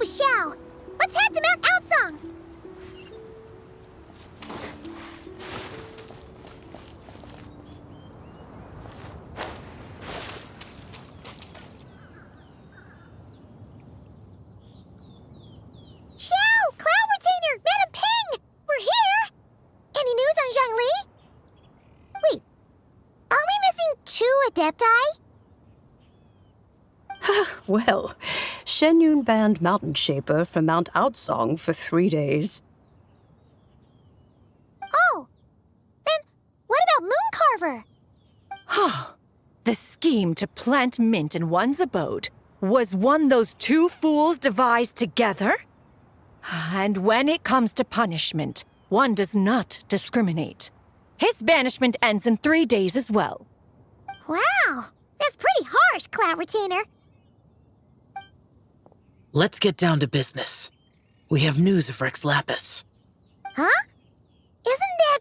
with Xiao. Let's head to Mount Outsong. Xiao! Cloud Retainer! Madam Ping! We're here! Any news on Zhongli? Wait, are we missing 2 Adepti? Well, Shenyun banned Mountain Shaper from Mount Outsong for 3 days. Oh, then what about Mooncarver? The scheme to plant mint in one's abode was one those 2 fools devised together? And when it comes to punishment, one does not discriminate. His banishment ends in 3 days as well. Wow, that's pretty harsh, Cloud Retainer. Let's get down to business. We have news of Rex Lapis. Huh? Isn't that...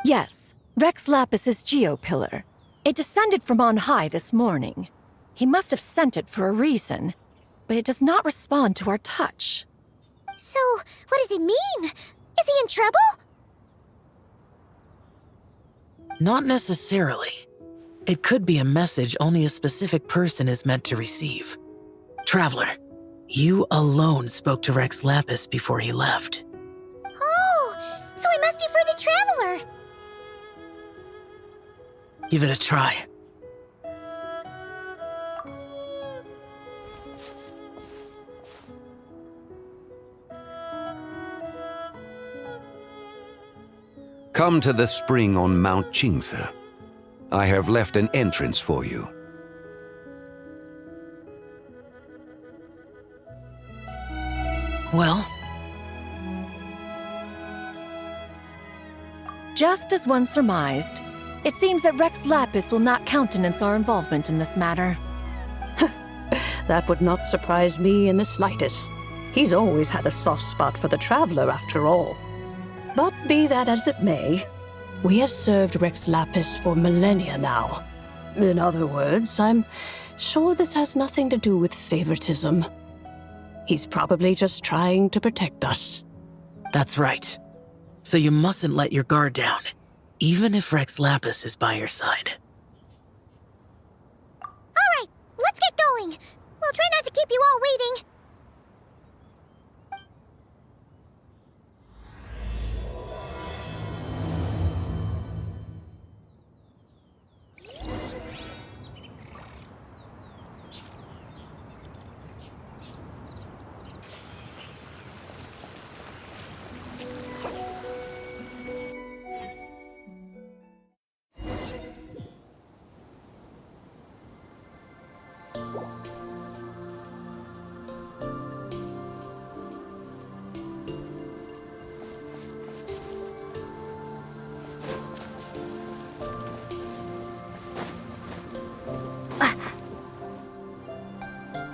Yes, Rex Lapis's Geopillar. It descended from on high this morning. He must have sent it for a reason, but it does not respond to our touch. So, what does it mean? Is he in trouble? Not necessarily. It could be a message only a specific person is meant to receive. Traveler, you alone spoke to Rex Lapis before he left. Oh, so he must be for the Traveler. Give it a try. Come to the spring on Mount Qingse. I have left an entrance for you. Well, Just as one surmised, it seems that Rex Lapis will not countenance our involvement in this matter. That would not surprise me in the slightest. He's always had a soft spot for the Traveler, after all. But be that as it may, we have served Rex Lapis for millennia now. In other words, I'm sure this has nothing to do with favoritism. He's probably just trying to protect us. that's right. So you mustn't let your guard down, even if Rex Lapis is by your side. All right, let's get going. We'll try not to keep you all waiting.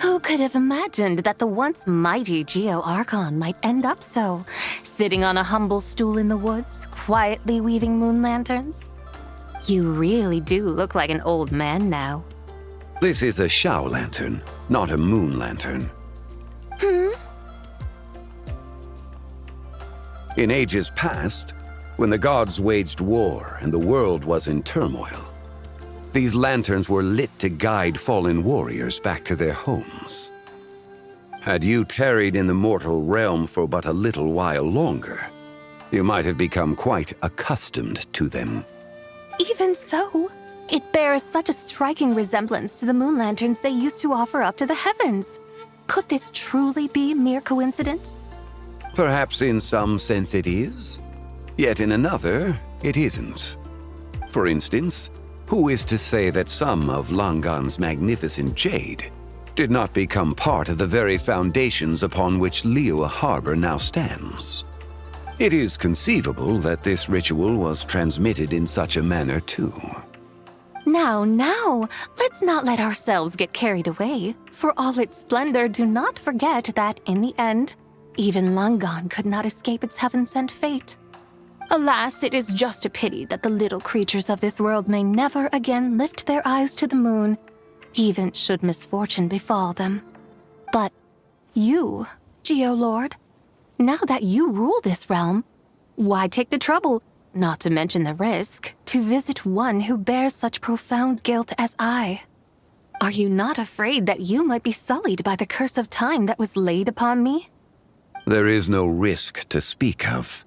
Who could have imagined that the once mighty Geo-Archon might end up so, sitting on a humble stool in the woods, quietly weaving moon lanterns? You really do look like an old man now. This is a Xiao lantern, not a moon lantern. In ages past, when the gods waged war and the world was in turmoil, these lanterns were lit to guide fallen warriors back to their homes. Had you tarried in the mortal realm for but a little while longer, you might have become quite accustomed to them. Even so, it bears such a striking resemblance to the moon lanterns they used to offer up to the heavens. Could this truly be mere coincidence? Perhaps in some sense it is, yet in another, it isn't. For instance, who is to say that some of Langan's magnificent jade did not become part of the very foundations upon which Liyue Harbor now stands? It is conceivable that this ritual was transmitted in such a manner too. Now, let's not let ourselves get carried away. For all its splendor, do not forget that, in the end, even Langan could not escape its heaven-sent fate. Alas, it is just a pity that the little creatures of this world may never again lift their eyes to the moon, even should misfortune befall them. But you Geo-Lord. Now that you rule this realm, why take the trouble, not to mention the risk, to visit one who bears such profound guilt as I? Are you not afraid that you might be sullied by the curse of time that was laid upon me? There is no risk to speak of.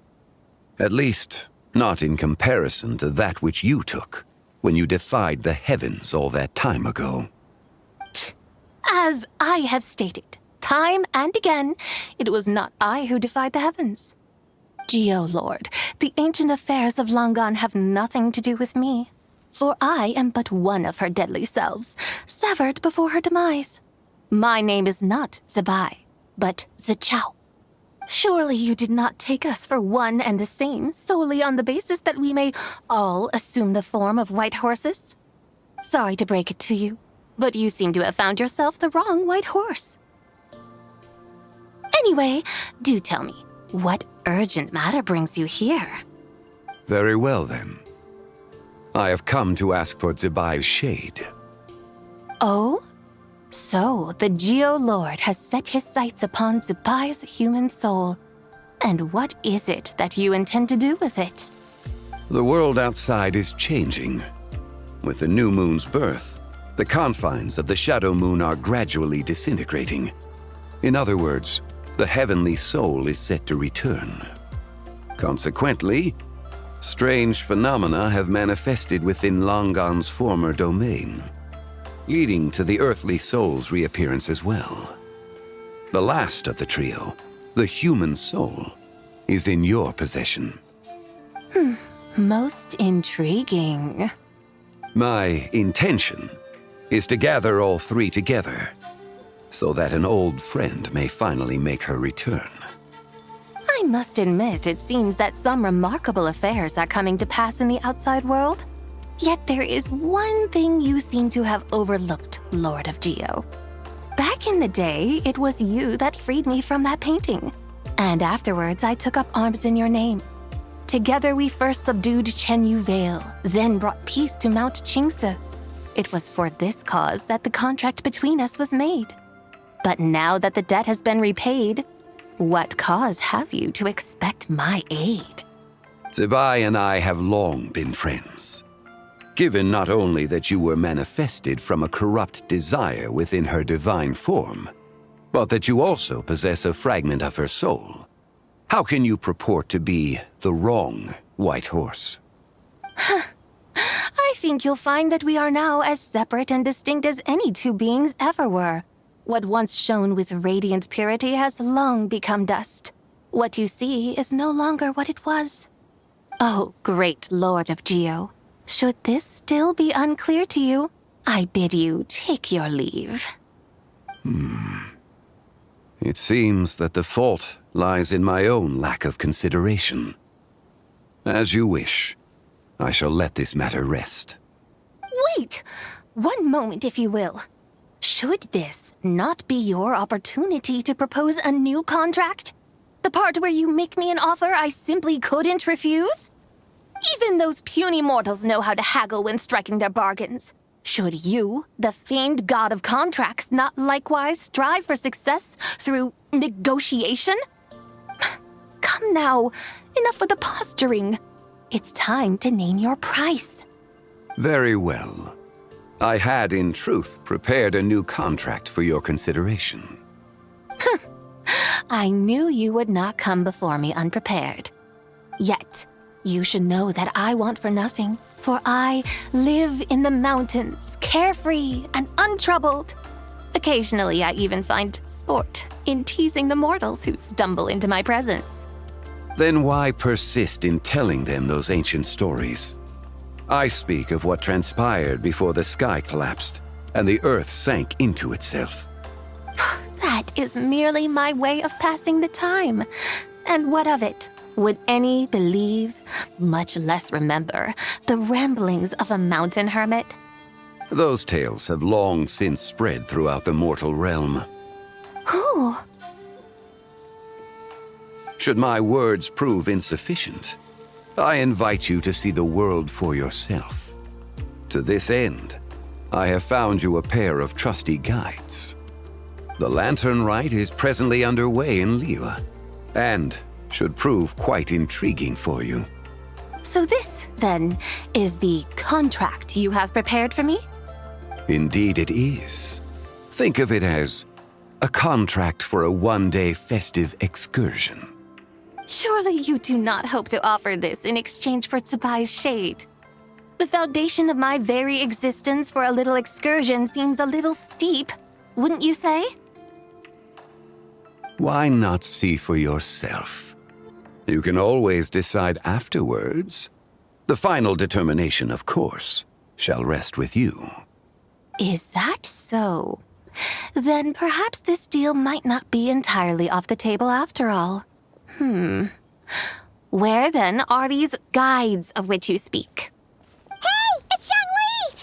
At least, not in comparison to that which you took when you defied the heavens all that time ago. As I have stated, time and again, it was not I who defied the heavens. Geo-Lord, the ancient affairs of Langan have nothing to do with me, for I am but one of her deadly selves, severed before her demise. My name is not Zebai, but Zichao. Surely you did not take us for one and the same solely on the basis that we may all assume the form of white horses? Sorry to break it to you, but you seem to have found yourself the wrong white horse. Anyway, do tell me, what urgent matter brings you here? Very well, then. I have come to ask for Zebai's shade. Oh? So, the Geo-Lord has set his sights upon Zebai's human soul. And what is it that you intend to do with it? The world outside is changing. With the new moon's birth, the confines of the Shadow Moon are gradually disintegrating. In other words, the heavenly soul is set to return. Consequently, strange phenomena have manifested within Langan's former domain, leading to the earthly soul's reappearance as well. The last of the trio, the human soul, is in your possession. Most intriguing. My intention is to gather all three together, so that an old friend may finally make her return. I must admit, it seems that some remarkable affairs are coming to pass in the outside world. Yet there is one thing you seem to have overlooked, Lord of Geo. Back in the day, it was you that freed me from that painting. And afterwards, I took up arms in your name. Together we first subdued Chenyu Vale, then brought peace to Mount Qingse. It was for this cause that the contract between us was made. But now that the debt has been repaid, what cause have you to expect my aid? Zebai and I have long been friends. Given not only that you were manifested from a corrupt desire within her divine form, but that you also possess a fragment of her soul, how can you purport to be the wrong white horse? I think you'll find that we are now as separate and distinct as any two beings ever were. What once shone with radiant purity has long become dust. What you see is no longer what it was. Oh, great Lord of Geo, should this still be unclear to you, I bid you take your leave. It seems that the fault lies in my own lack of consideration. As you wish. I shall let this matter rest. Wait! One moment, if you will. Should this not be your opportunity to propose a new contract? The part where you make me an offer I simply couldn't refuse? Even those puny mortals know how to haggle when striking their bargains. Should you, the famed god of contracts, not likewise strive for success through negotiation? Come now, enough with the posturing. It's time to name your price. Very well. I had, in truth, prepared a new contract for your consideration. I knew you would not come before me unprepared. Yet, you should know that I want for nothing, for I live in the mountains, carefree and untroubled. Occasionally, I even find sport in teasing the mortals who stumble into my presence. Then why persist in telling them those ancient stories? I speak of what transpired before the sky collapsed and the earth sank into itself. That is merely my way of passing the time. And what of it? Would any believe, much less remember, the ramblings of a mountain hermit? Those tales have long since spread throughout the mortal realm. Who? Should my words prove insufficient, I invite you to see the world for yourself. To this end, I have found you a pair of trusty guides. The Lantern Rite is presently underway in Liyue, and should prove quite intriguing for you. So this, then, is the contract you have prepared for me? Indeed it is. Think of it as a contract for a one-day festive excursion. Surely you do not hope to offer this in exchange for Tsubai's shade. The foundation of my very existence for a little excursion seems a little steep, wouldn't you say? Why not see for yourself? You can always decide afterwards. The final determination, of course, shall rest with you. Is that so? Then perhaps this deal might not be entirely off the table after all. Where then are these guides of which you speak? Hey, it's Zhongli!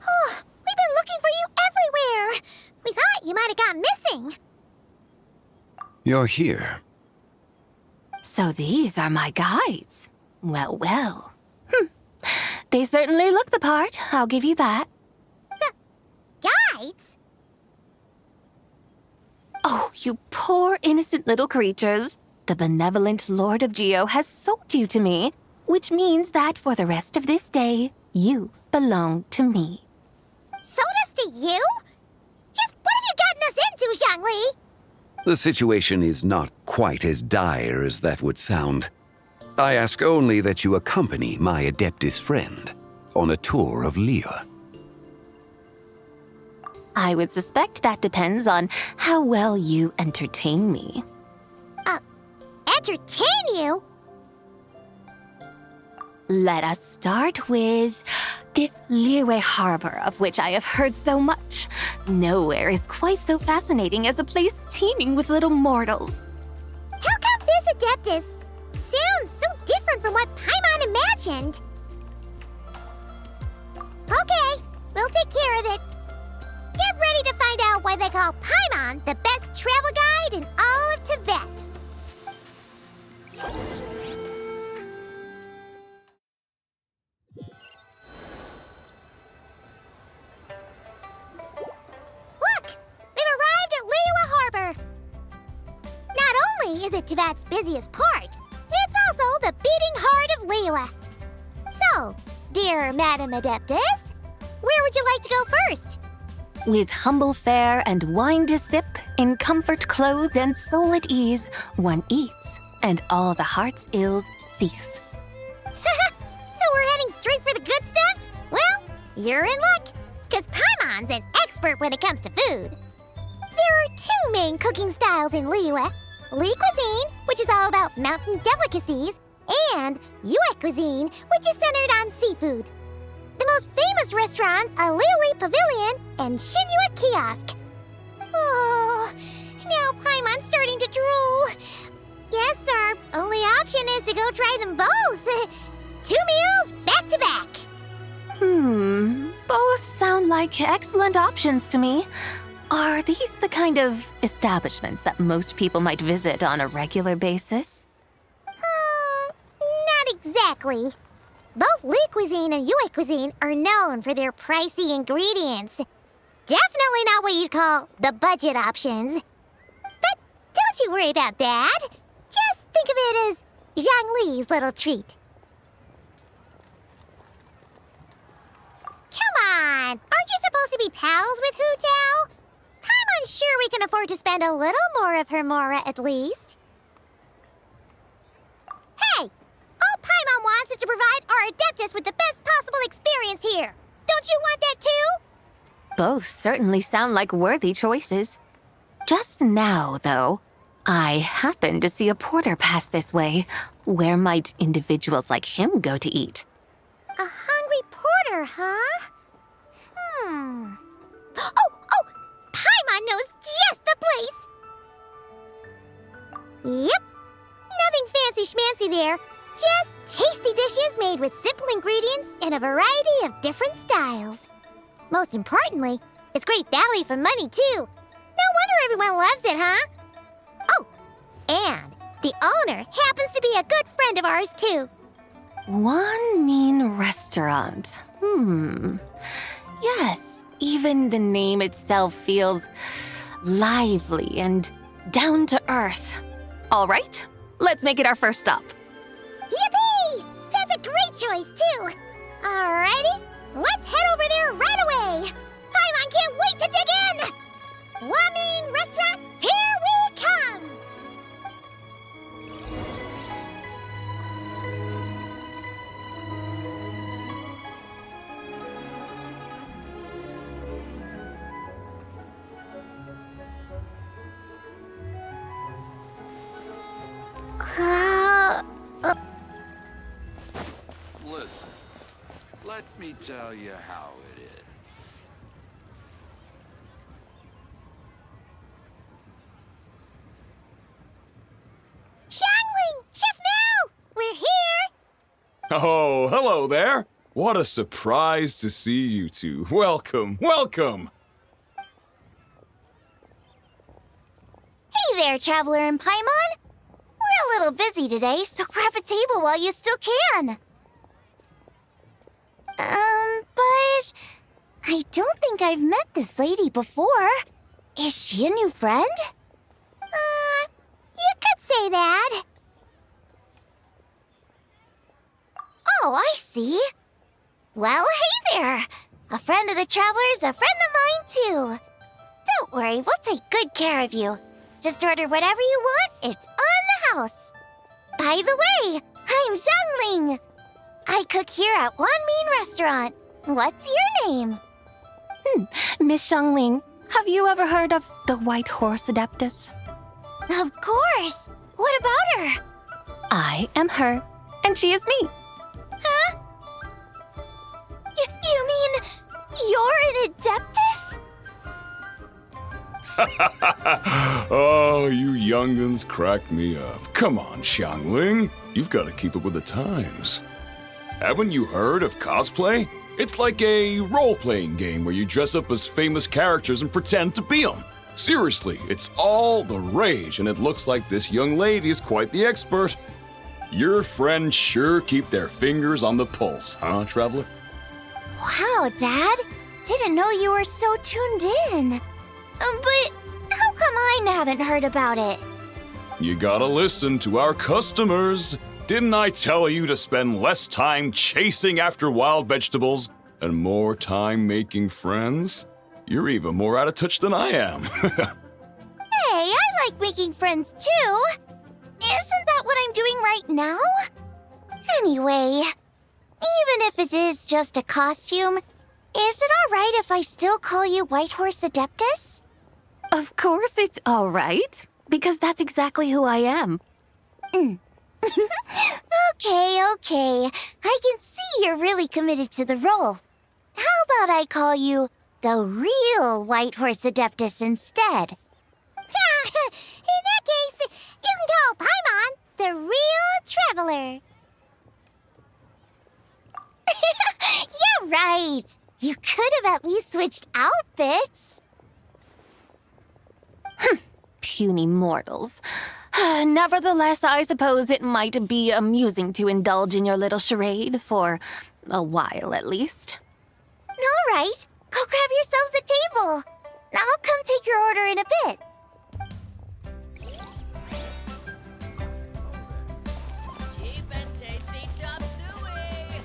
Oh, we've been looking for you everywhere. We thought you might have gone missing. You're here. So these are my guides. Well, well. They certainly look the part, I'll give you that. Guides? Oh, you poor innocent little creatures. The benevolent Lord of Geo has sold you to me, which means that for the rest of this day, you belong to me. Sold us to you? Just what have you gotten us into, Zhongli? The situation is not quite as dire as that would sound. I ask only that you accompany my Adeptus friend on a tour of Liyue. I would suspect that depends on how well you entertain me. Entertain you? Let us start with this Liyue harbor of which I have heard so much. Nowhere is quite so fascinating as a place teeming with little mortals. How come this Adeptus sounds so different from what Paimon imagined? Okay, we'll take care of it. Get ready to find out why they call Paimon the best travel guide in all of Tibet. Look! We've arrived at Liyue Harbor. Not only is it Tibet's busiest port, it's also the beating heart of Liyue. So, dear Madam Adeptus, where would you like to go first? With humble fare and wine to sip, in comfort clothed and soul at ease, one eats, and all the heart's ills cease. So we're heading straight for the good stuff? Well, you're in luck, because Paimon's an expert when it comes to food. There are two main cooking styles in Liyue. Li cuisine, which is all about mountain delicacies, and Yue cuisine, which is centered on seafood. The most famous restaurants are Liuli Pavilion and Shinyue Kiosk. Oh, now Paimon's starting to drool. Yes, our only option is to go try them both. 2 meals back to back. Both sound like excellent options to me. Are these the kind of establishments that most people might visit on a regular basis? Not exactly. Both Li cuisine and Yue cuisine are known for their pricey ingredients. Definitely not what you'd call the budget options. But don't you worry about that. Just think of it as Zhongli's little treat. Come on! Aren't you supposed to be pals with Hu Tao? I'm unsure we can afford to spend a little more of her mora at least. Hey! All Paimon wants is to provide our Adeptus with the best possible experience here. Don't you want that too? Both certainly sound like worthy choices. Just now, though, I happened to see a porter pass this way. Where might individuals like him go to eat? A hungry porter, huh? Oh! Paimon knows just the place! Yep. Nothing fancy schmancy there. Just tasty dishes made with simple ingredients in a variety of different styles. Most importantly, it's great value for money, too. No wonder everyone loves it, huh? Oh, and the owner happens to be a good friend of ours, too. One mean restaurant. Yes, even the name itself feels lively and down to earth. All right, let's make it our first stop. Yippee! That's a great choice, too. Alrighty, let's head over there right away. Paimon can't wait to dig in. Wamin Restaurant, here we come. Listen, let me tell you how it is. Xiangling! Chef Mao! We're here! Oh, hello there. What a surprise to see you two. Welcome, welcome. Hey there, Traveler and Paimon. We're a little busy today, so grab a table while you still can. But I don't think I've met this lady before. Is she a new friend? You could say that. Oh, I see. Well, hey there. A friend of the Traveler's a friend of mine, too. Don't worry, we'll take good care of you. Just order whatever you want, it's on the house. By the way, I'm Xiangling. I cook here at Wanmin Restaurant. What's your name? Miss Xiangling, have you ever heard of the White Horse Adeptus? Of course. What about her? I am her, and she is me. Huh? You mean you're an Adeptus? Oh, you young'uns crack me up. Come on, Xiangling. You've got to keep up with the times. Haven't you heard of cosplay? It's like a role-playing game where you dress up as famous characters and pretend to be them. Seriously, it's all the rage, and it looks like this young lady is quite the expert. Your friends sure keep their fingers on the pulse, huh, Traveler? Wow, Dad. Didn't know you were so tuned in. But how come I haven't heard about it? You gotta listen to our customers. Didn't I tell you to spend less time chasing after wild vegetables and more time making friends? You're even more out of touch than I am. Hey, I like making friends too. Isn't that what I'm doing right now? Anyway, even if it is just a costume, is it alright if I still call you White Horse Adeptus? Of course it's all right, because that's exactly who I am. Okay. I can see you're really committed to the role. How about I call you the real White Horse Adeptus instead? In that case, you can call Paimon the real Traveler. You're right. You could have at least switched outfits. Puny mortals. Nevertheless, I suppose it might be amusing to indulge in your little charade for a while at least. All right, go grab yourselves a table. I'll come take your order in a bit. Cheap and tasty chop suey.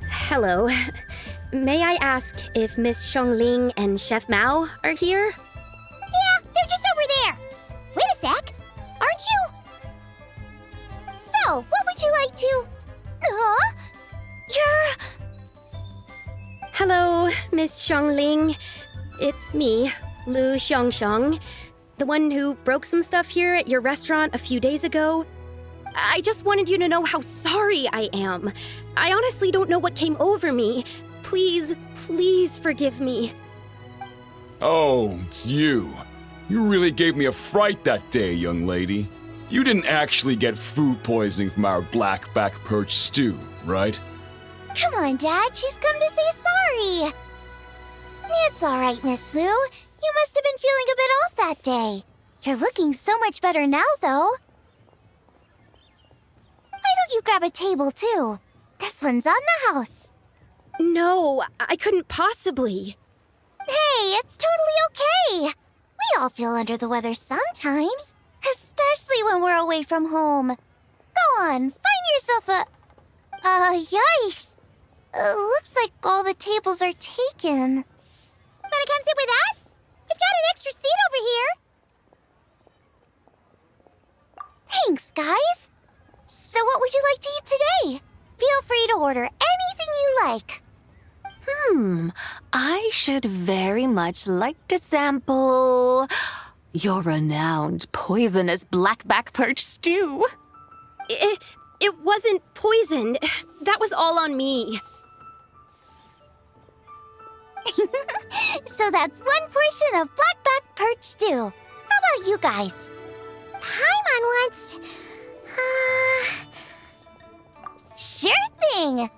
Hello. May I ask if Miss Xiangling and Chef Mao are here? Yeah, they're just over there. Wait a sec. Aren't you? So, what would you like to... You're... Hello, Miss Xiangling. It's me, Lu Xiangxiang, the one who broke some stuff here at your restaurant a few days ago. I just wanted you to know how sorry I am. I honestly don't know what came over me. Please forgive me. Oh, it's you. You really gave me a fright that day, young lady. You didn't actually get food poisoning from our blackback perch stew, right? Come on, Dad. She's come to say sorry. It's all right, Miss Lu. You must have been feeling a bit off that day. You're looking so much better now, though. Why don't you grab a table, too? This one's on the house. No, I couldn't possibly. Hey, it's totally okay. We all feel under the weather sometimes, especially when we're away from home. Go on, find yourself a... yikes. Looks like all the tables are taken. Wanna come sit with us? We've got an extra seat over here. Thanks, guys. So what would you like to eat today? Feel free to order anything you like. I should very much like to sample your renowned poisonous blackback perch stew. It wasn't poisoned. That was all on me. So that's one portion of blackback perch stew. How about you guys? Paimon wants... Sure thing.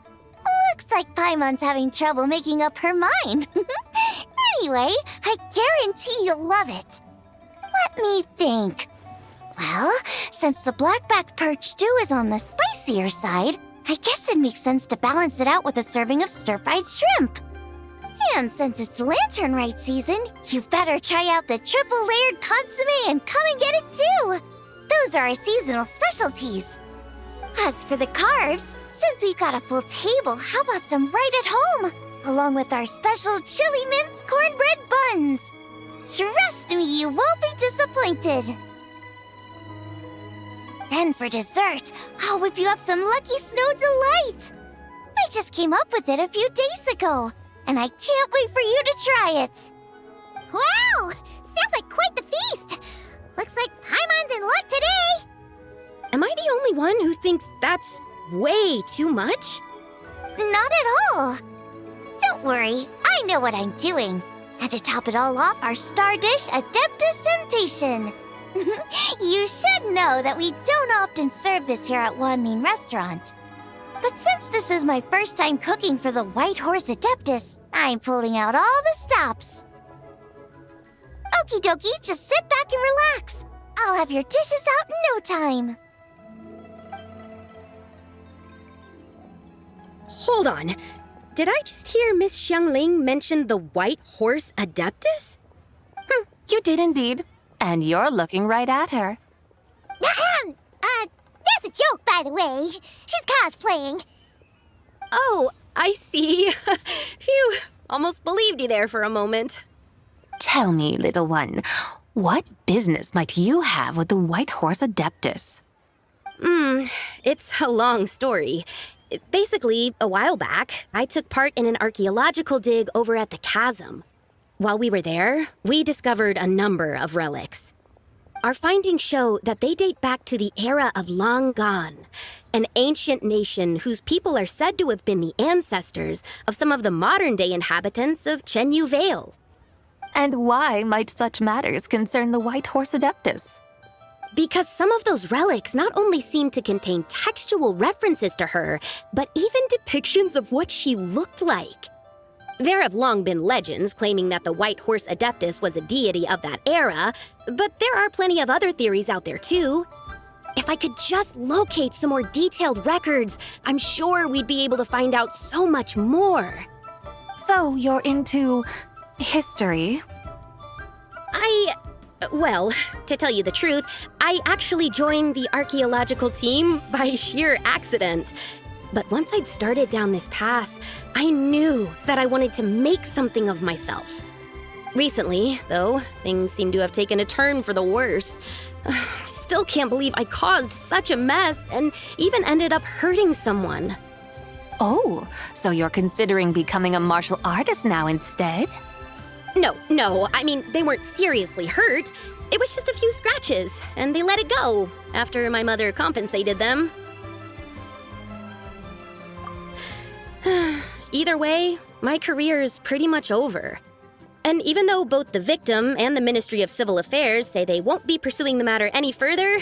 Looks like Paimon's having trouble making up her mind. Anyway, I guarantee you'll love it. Let me think. Well, since the blackback perch stew is on the spicier side, I guess it makes sense to balance it out with a serving of stir-fried shrimp. And since it's Lanternlit season, you better try out the triple-layered consommé and come and get it too. Those are our seasonal specialties. As for the carbs, since we've got a full table, how about some right at home? Along with our special chili mince cornbread buns. Trust me, you won't be disappointed. Then for dessert, I'll whip you up some Lucky Snow Delight. I just came up with it a few days ago, and I can't wait for you to try it. Wow! Sounds like quite the feast. Looks like Paimon's in luck today. Am I the only one who thinks that's way too much? Not at all. Don't worry, I know what I'm doing. And to top it all off, our star dish, Adeptus Temptation. You should know that we don't often serve this here at Wanmin Restaurant. But since this is my first time cooking for the White Horse Adeptus, I'm pulling out all the stops. Okie dokie, just sit back and relax. I'll have your dishes out in no time. Hold on. Did I just hear Miss Xiangling mention the White Horse Adeptus? You did indeed. And you're looking right at her. That's a joke, by the way. She's cosplaying. Oh, I see. Phew, almost believed you there for a moment. Tell me, little one, what business might you have with the White Horse Adeptus? It's a long story. Basically, a while back, I took part in an archaeological dig over at the chasm. While we were there, we discovered a number of relics. Our findings show that they date back to the era of Long Gone, an ancient nation whose people are said to have been the ancestors of some of the modern-day inhabitants of Chenyu Vale. And why might such matters concern the White Horse Adeptus? Because some of those relics not only seem to contain textual references to her, but even depictions of what she looked like. There have long been legends claiming that the White Horse Adeptus was a deity of that era, but there are plenty of other theories out there too. If I could just locate some more detailed records, I'm sure we'd be able to find out so much more. So you're into history? Well, to tell you the truth, I actually joined the archaeological team by sheer accident. But once I'd started down this path, I knew that I wanted to make something of myself. Recently, though, things seem to have taken a turn for the worse. Still can't believe I caused such a mess and even ended up hurting someone. Oh, so you're considering becoming a martial artist now instead? No, I mean, they weren't seriously hurt. It was just a few scratches, and they let it go after my mother compensated them. Either way, my career's pretty much over. And even though both the victim and the Ministry of Civil Affairs say they won't be pursuing the matter any further,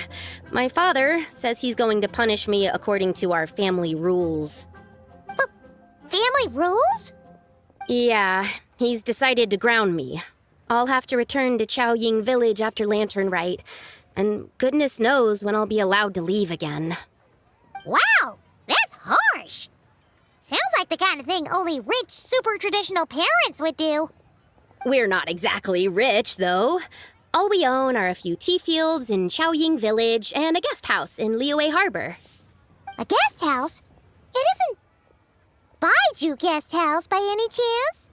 my father says he's going to punish me according to our family rules. Family rules? Yeah, he's decided to ground me. I'll have to return to Chaoying Village after Lanternlit, and goodness knows when I'll be allowed to leave again. Wow, that's harsh. Sounds like the kind of thing only rich, super traditional parents would do. We're not exactly rich, though. All we own are a few tea fields in Chaoying Village and a guest house in Liyue Harbor. A guest house? It isn't Baiju Guest House by any chance?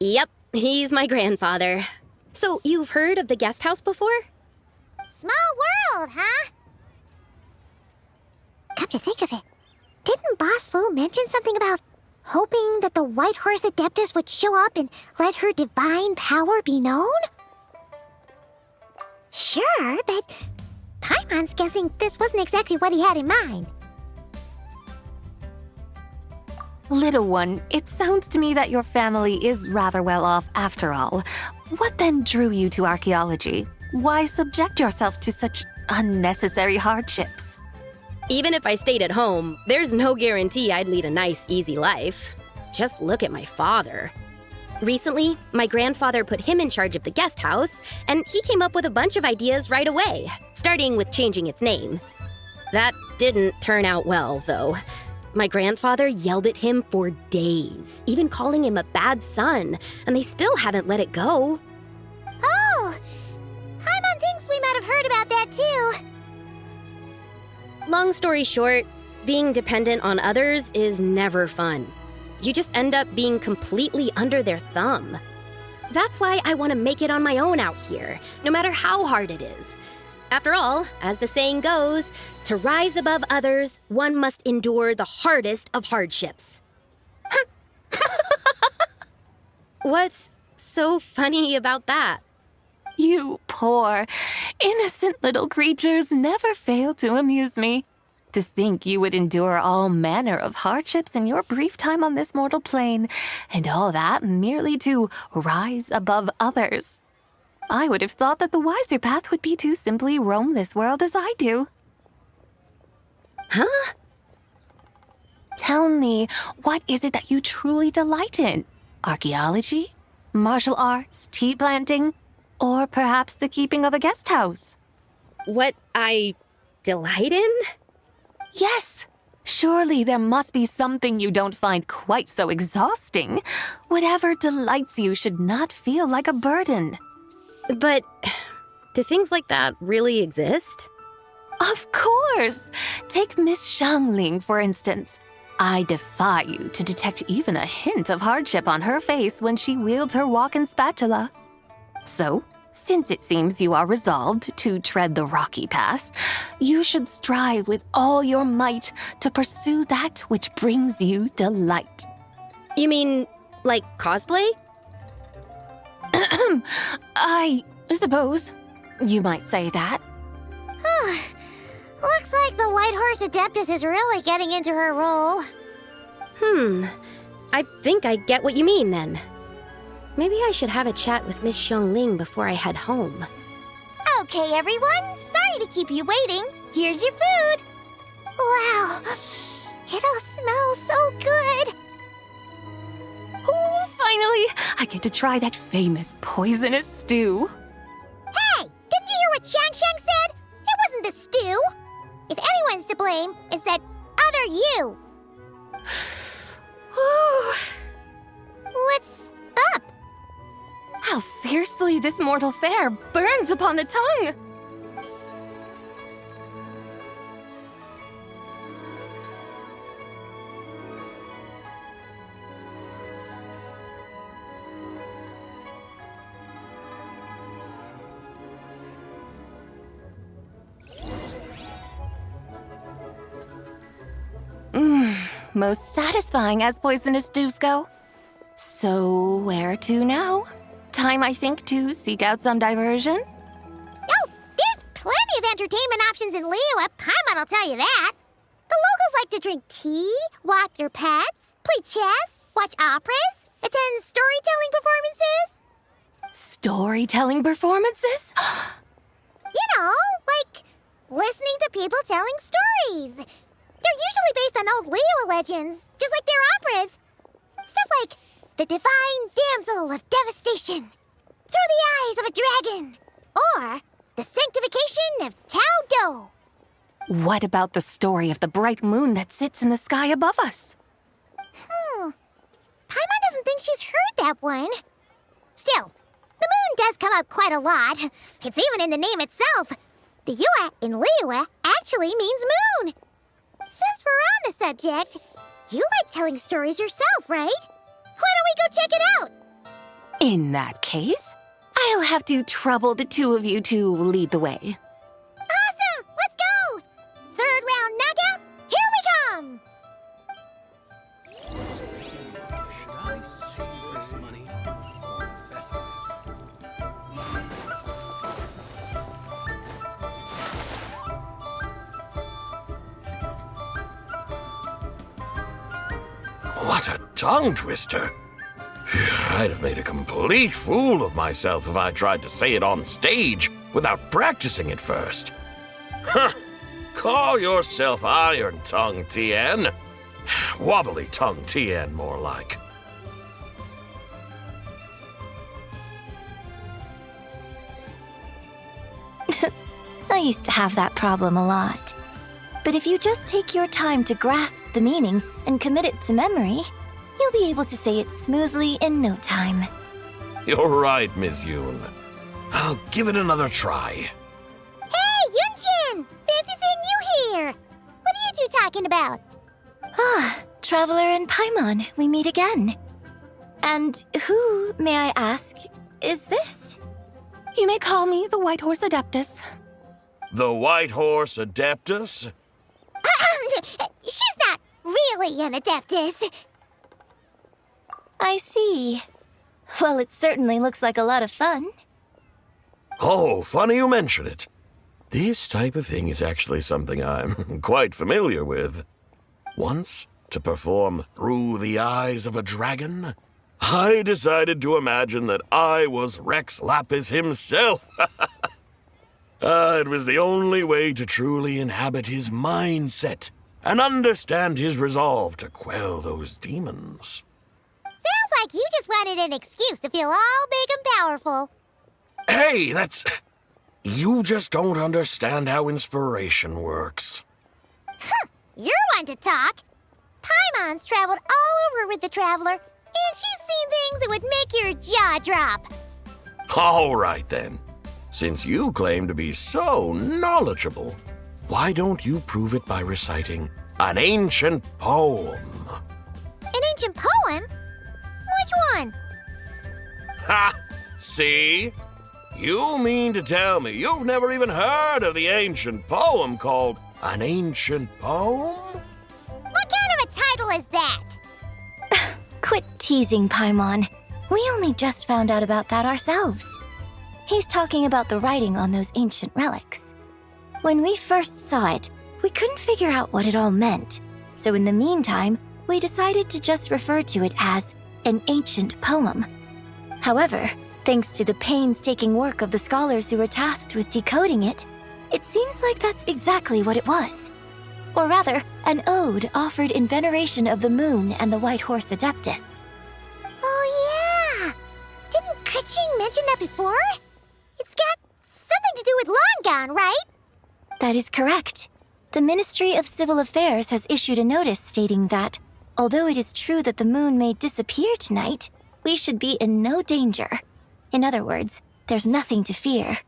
Yep, he's my grandfather. So, you've heard of the guest house before? Small world, huh? Come to think of it, didn't Boss Lu mention something about hoping that the White Horse Adeptus would show up and let her divine power be known? Sure, but Paimon's guessing this wasn't exactly what he had in mind. Little one, it sounds to me that your family is rather well off after all. What then drew you to archaeology? Why subject yourself to such unnecessary hardships? Even if I stayed at home, there's no guarantee I'd lead a nice, easy life. Just look at my father. Recently, my grandfather put him in charge of the guest house, and he came up with a bunch of ideas right away, starting with changing its name. That didn't turn out well, though. My grandfather yelled at him for days, even calling him a bad son, and they still haven't let it go. Oh! Paimon thinks we might have heard about that too. Long story short, being dependent on others is never fun. You just end up being completely under their thumb. That's why I want to make it on my own out here, no matter how hard it is. After all, as the saying goes, to rise above others, one must endure the hardest of hardships. What's so funny about that? You poor, innocent little creatures never fail to amuse me. To think you would endure all manner of hardships in your brief time on this mortal plane, and all that merely to rise above others. I would have thought that the wiser path would be to simply roam this world as I do. Huh? Tell me, what is it that you truly delight in? Archaeology? Martial arts? Tea planting? Or perhaps the keeping of a guest house? What I delight in? Yes. Surely there must be something you don't find quite so exhausting. Whatever delights you should not feel like a burden. But do things like that really exist? Of course! Take Miss Xiangling, for instance. I defy you to detect even a hint of hardship on her face when she wields her walking spatula. So, since it seems you are resolved to tread the rocky path, you should strive with all your might to pursue that which brings you delight. You mean, like cosplay? I suppose you might say that. Looks like the White Horse Adeptus is really getting into her role. I think I get what you mean then. Maybe I should have a chat with Miss Xiangling before I head home. Okay, everyone. Sorry to keep you waiting. Here's your food. Wow. It all smells so good. Oh, finally! I get to try that famous poisonous stew. Hey, didn't you hear what Shang said? It wasn't the stew. If anyone's to blame, it's that other you. What's up? How fiercely this mortal fare burns upon the tongue! Most satisfying as poisonous stews go. So, where to now? Time, I think, to seek out some diversion? Oh, there's plenty of entertainment options in Liyue. Paimon will tell you that. The locals like to drink tea, walk their pets, play chess, watch operas, attend storytelling performances. Storytelling performances? You know, like listening to people telling stories. They're usually based on old Liyue legends, just like their operas. Stuff like The Divine Damsel of Devastation, Through the Eyes of a Dragon, or The Sanctification of Tao Do. What about the story of the bright moon that sits in the sky above us? Paimon doesn't think she's heard that one. Still, the moon does come up quite a lot. It's even in the name itself. The Yue in Liyue actually means moon. Since we're on the subject, you like telling stories yourself, right? Why don't we go check it out? In that case, I'll have to trouble the two of you to lead the way. Awesome! Let's go! Third round knockout, here we come! Should I save this money or invest it? What a tongue twister! I'd have made a complete fool of myself if I tried to say it on stage without practicing it first. Huh! Call yourself Iron Tongue Tien. Wobbly Tongue Tien, more like. I used to have that problem a lot. But if you just take your time to grasp the meaning and commit it to memory, you'll be able to say it smoothly in no time. You're right, Miss Yoon. I'll give it another try. Hey, Yunjin! Fancy seeing you here! What are you two talking about? Ah, Traveler and Paimon, we meet again. And who, may I ask, is this? You may call me the White Horse Adeptus. The White Horse Adeptus? She's not really an Adeptus. I see. Well, it certainly looks like a lot of fun. Oh, funny you mention it. This type of thing is actually something I'm quite familiar with. Once, to perform Through the Eyes of a Dragon, I decided to imagine that I was Rex Lapis himself. It was the only way to truly inhabit his mindset and understand his resolve to quell those demons. Sounds like you just wanted an excuse to feel all big and powerful. Hey, that's... You just don't understand how inspiration works. You're one to talk. Paimon's traveled all over with the Traveler, and she's seen things that would make your jaw drop. All right, then. Since you claim to be so knowledgeable, why don't you prove it by reciting an ancient poem? An ancient poem? Which one? Ha! See? You mean to tell me you've never even heard of the ancient poem called An Ancient Poem? What kind of a title is that? Quit teasing, Paimon. We only just found out about that ourselves. He's talking about the writing on those ancient relics. When we first saw it, we couldn't figure out what it all meant. So in the meantime, we decided to just refer to it as an ancient poem. However, thanks to the painstaking work of the scholars who were tasked with decoding it, it seems like that's exactly what it was. Or rather, an ode offered in veneration of the moon and the White Horse Adeptus. Oh yeah! Didn't Keqing mention that before? It's got something to do with Longan, right? That is correct. The Ministry of Civil Affairs has issued a notice stating that, although it is true that the moon may disappear tonight, we should be in no danger. In other words, there's nothing to fear.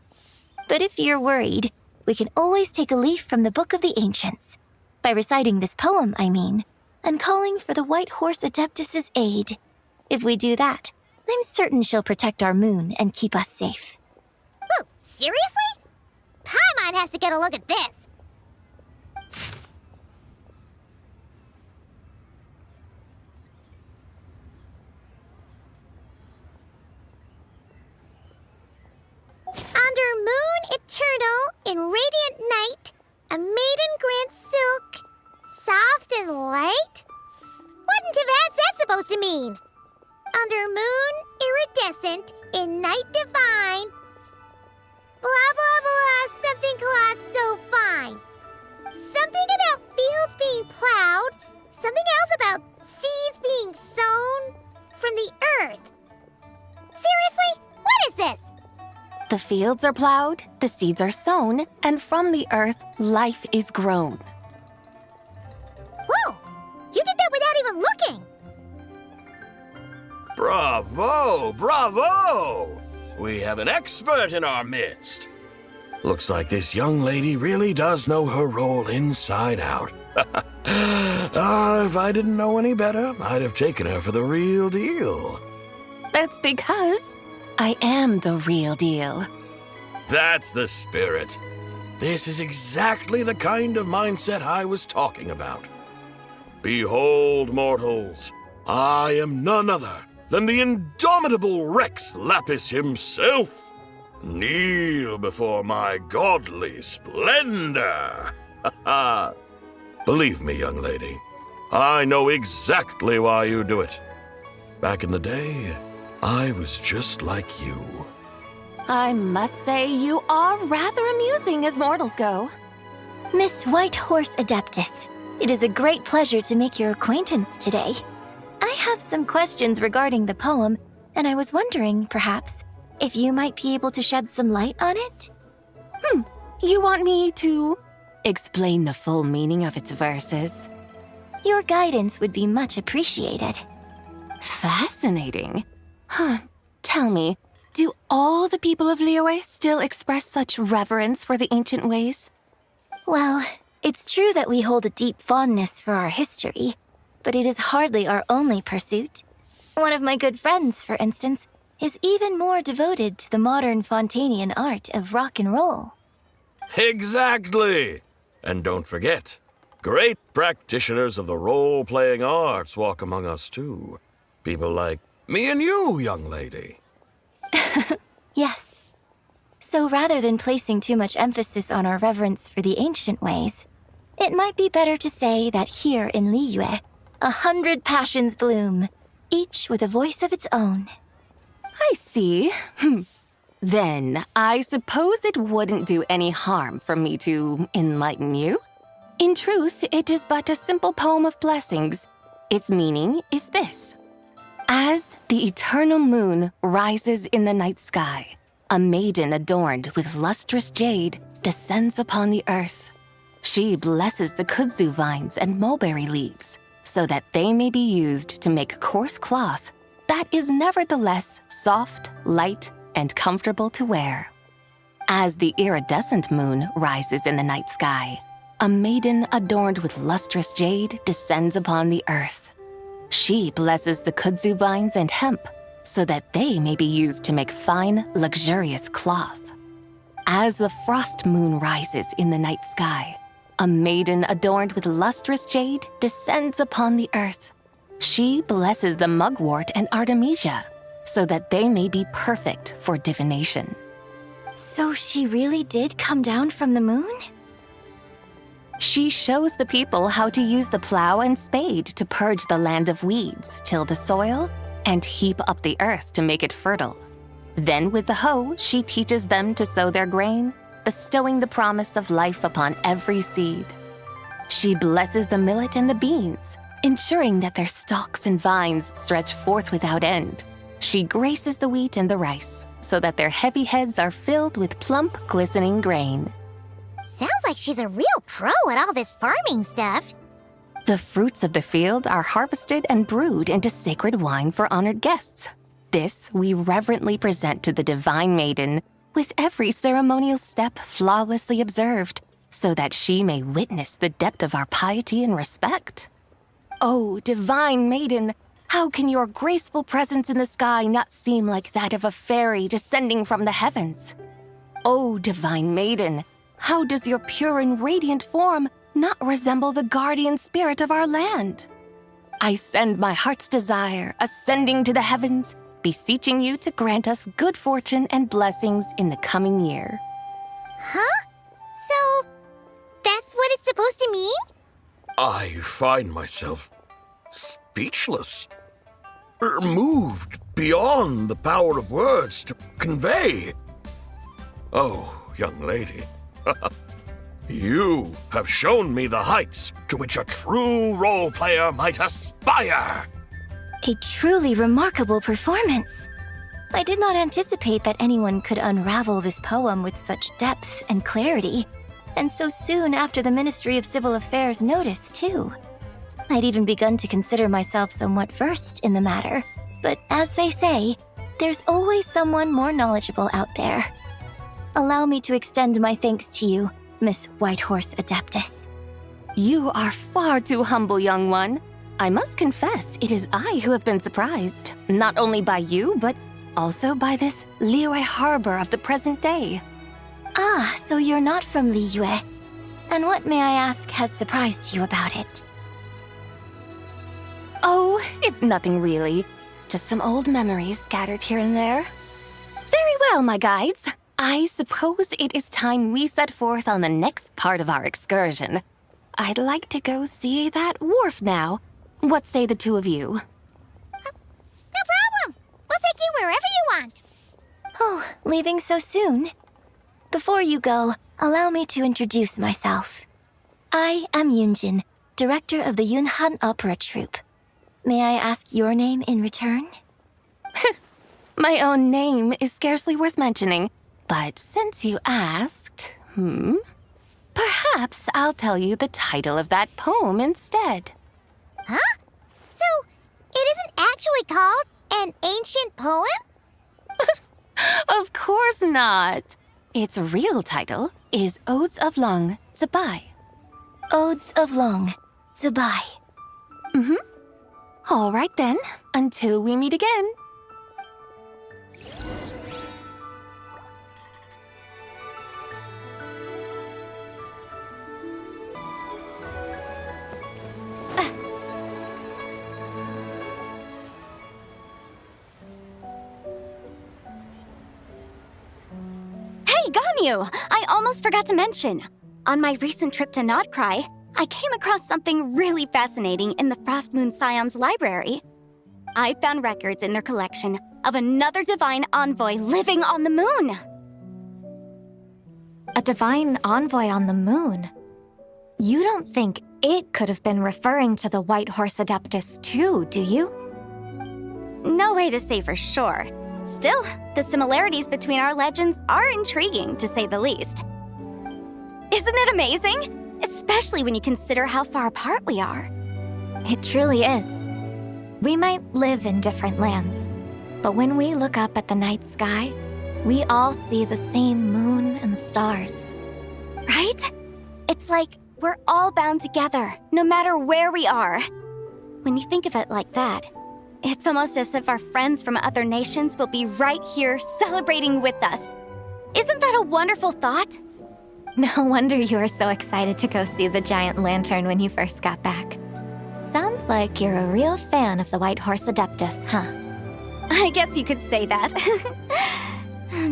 But if you're worried, we can always take a leaf from the Book of the Ancients. By reciting this poem, I mean, and calling for the White Horse Adeptus' aid. If we do that, I'm certain she'll protect our moon and keep us safe. Oh, seriously? Paimon has to get a look at this. Under moon eternal, in radiant night, a maiden grants silk, soft and light? What in Tibet's that supposed to mean? Under moon iridescent, in night divine. Blah blah blah, something cloth so fine. Something about fields being plowed, something else about seeds being sown from the earth. Seriously? What is this? The fields are plowed, the seeds are sown, and from the earth, life is grown. Whoa! You did that without even looking! Bravo! Bravo! We have an expert in our midst. Looks like this young lady really does know her role inside out. If I didn't know any better, I'd have taken her for the real deal. That's because I am the real deal. That's the spirit. This is exactly the kind of mindset I was talking about. Behold, mortals, I am none other than the indomitable Rex Lapis himself. Kneel before my godly splendor. Believe me, young lady, I know exactly why you do it. Back in the day, I was just like you. I must say you are rather amusing as mortals go. Miss Whitehorse Adeptus, it is a great pleasure to make your acquaintance today. I have some questions regarding the poem, and I was wondering, perhaps, if you might be able to shed some light on it? You want me to explain the full meaning of its verses? Your guidance would be much appreciated. Fascinating. Tell me, do all the people of Liyue still express such reverence for the ancient ways? Well, it's true that we hold a deep fondness for our history, but it is hardly our only pursuit. One of my good friends, for instance, is even more devoted to the modern Fontanian art of rock and roll. Exactly! And don't forget, great practitioners of the role-playing arts walk among us too. People like me and you, young lady. Yes. So rather than placing too much emphasis on our reverence for the ancient ways, it might be better to say that here in Liyue, 100 passions bloom, each with a voice of its own. I see. Then, I suppose it wouldn't do any harm for me to enlighten you. In truth, it is but a simple poem of blessings. Its meaning is this. As the eternal moon rises in the night sky, a maiden adorned with lustrous jade descends upon the earth. She blesses the kudzu vines and mulberry leaves so that they may be used to make coarse cloth that is nevertheless soft, light, and comfortable to wear. As the iridescent moon rises in the night sky, a maiden adorned with lustrous jade descends upon the earth. She blesses the kudzu vines and hemp so that they may be used to make fine, luxurious cloth. As the frost moon rises in the night sky, a maiden adorned with lustrous jade descends upon the earth. She blesses the mugwort and artemisia so that they may be perfect for divination. So she really did come down from the moon? She shows the people how to use the plow and spade to purge the land of weeds, till the soil, and heap up the earth to make it fertile. Then with the hoe, she teaches them to sow their grain, bestowing the promise of life upon every seed. She blesses the millet and the beans, ensuring that their stalks and vines stretch forth without end. She graces the wheat and the rice, so that their heavy heads are filled with plump, glistening grain. Sounds like she's a real pro at all this farming stuff. The fruits of the field are harvested and brewed into sacred wine for honored guests. This we reverently present to the divine maiden, with every ceremonial step flawlessly observed, so that she may witness the depth of our piety and respect. Oh, divine maiden, how can your graceful presence in the sky not seem like that of a fairy descending from the heavens? Oh, divine maiden, how does your pure and radiant form not resemble the guardian spirit of our land? I send my heart's desire, ascending to the heavens, beseeching you to grant us good fortune and blessings in the coming year. Huh? So, that's what it's supposed to mean? I find myself speechless, moved beyond the power of words to convey. Oh, young lady, you have shown me the heights to which a true role player might aspire. A truly remarkable performance. I did not anticipate that anyone could unravel this poem with such depth and clarity, and so soon after the Ministry of Civil Affairs noticed, too. I'd even begun to consider myself somewhat versed in the matter, but as they say, there's always someone more knowledgeable out there. Allow me to extend my thanks to you, Miss Whitehorse Adeptus. You are far too humble, young one. I must confess, it is I who have been surprised, not only by you, but also by this Liyue harbor of the present day. Ah, so you're not from Liyue. And what, may I ask, has surprised you about it? Oh, it's nothing really. Just some old memories scattered here and there. Very well, my guides. I suppose it is time we set forth on the next part of our excursion. I'd like to go see that wharf now. What say the two of you? No problem. We'll take you wherever you want. Oh, leaving so soon? Before you go, allow me to introduce myself. I am Yunjin, director of the Yunhan Opera Troupe. May I ask your name in return? My own name is scarcely worth mentioning, but since you asked, perhaps I'll tell you the title of that poem instead. Huh? So, it isn't actually called an ancient poem? Of course not. Its real title is Odes of Long Zabai. Odes of Long Zabai. All right then, until we meet again. Hey, Ganyu! I almost forgot to mention. On my recent trip to Notcry, I came across something really fascinating in the Frostmoon Scion's library. I found records in their collection of another divine envoy living on the moon. A divine envoy on the moon? You don't think it could have been referring to the Whitehorse Adeptus too, do you? No way to say for sure. Still, the similarities between our legends are intriguing, to say the least. Isn't it amazing? Especially when you consider how far apart we are. It truly is. We might live in different lands, but when we look up at the night sky, we all see the same moon and stars. Right? It's like we're all bound together, no matter where we are. When you think of it like that, it's almost as if our friends from other nations will be right here celebrating with us. Isn't that a wonderful thought? No wonder you were so excited to go see the giant lantern when you first got back. Sounds like you're a real fan of the Whitehorse Adeptus, huh? I guess you could say that.